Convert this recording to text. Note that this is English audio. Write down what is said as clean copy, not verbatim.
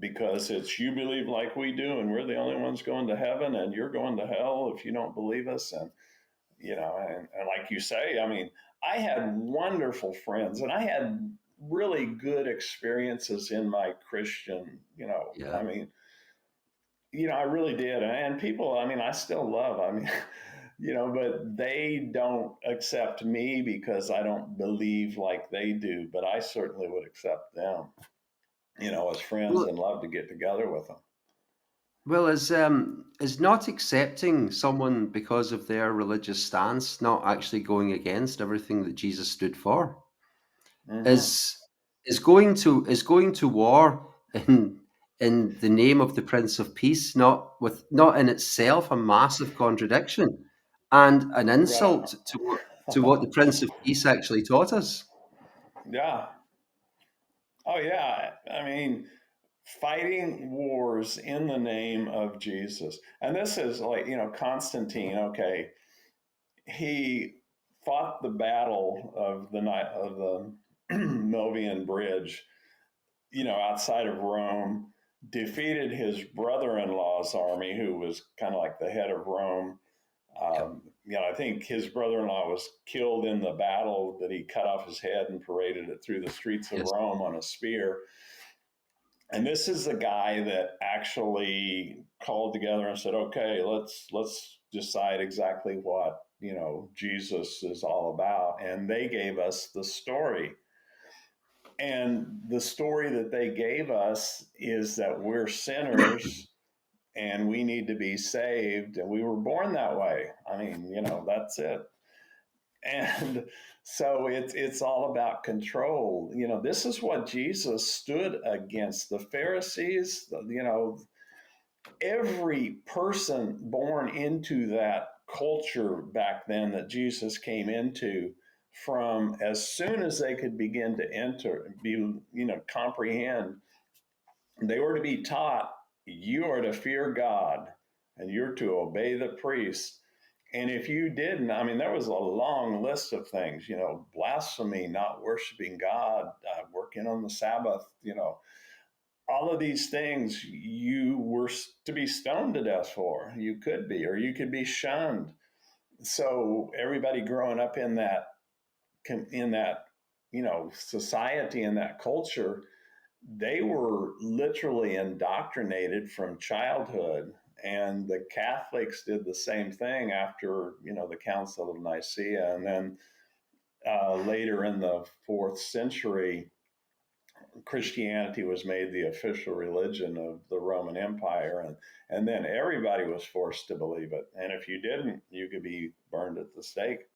because it's you believe like we do, and we're the only ones going to heaven, and you're going to hell if you don't believe us. And and like you say, I mean, I had wonderful friends, and I had really good experiences in my Christian. Yeah. I mean, I really did. And people, I mean, I still love, I mean, but they don't accept me because I don't believe like they do, but I certainly would accept them, as friends Well, and love to get together with them. is not accepting someone because of their religious stance not actually going against everything that Jesus stood for? Hmm. Is is going to war in the name of the Prince of Peace not in itself a massive contradiction and an Right. insult to what the Prince of Peace actually taught us? Yeah. Oh, yeah. I mean, fighting wars in the name of Jesus. And this is like, Constantine, okay, he fought the battle of the night of the Milvian Bridge, outside of Rome, defeated his brother-in-law's army, who was kind of like the head of Rome. Yeah. I think his brother-in-law was killed in the battle that he cut off his head and paraded it through the streets of Yes. Rome on a spear. And this is the guy that actually called together and said, "Okay, let's decide exactly what Jesus is all about." And they gave us the story. And the story that they gave us is that we're sinners and we need to be saved, and we were born that way. I mean, that's it. And so it's all about control. This is what Jesus stood against. The Pharisees, every person born into that culture back then that Jesus came into, from as soon as they could begin to enter, comprehend, they were to be taught, you are to fear God and you're to obey the priests. And if you didn't, I mean, there was a long list of things, blasphemy, not worshiping God, working on the Sabbath, all of these things you were to be stoned to death for. You could be, or you could be shunned. So everybody growing up in that society, in that culture, they were literally indoctrinated from childhood. And the Catholics did the same thing after the Council of Nicaea, and then later in the fourth century, Christianity was made the official religion of the Roman Empire, and then everybody was forced to believe it. And if you didn't, you could be burned at the stake.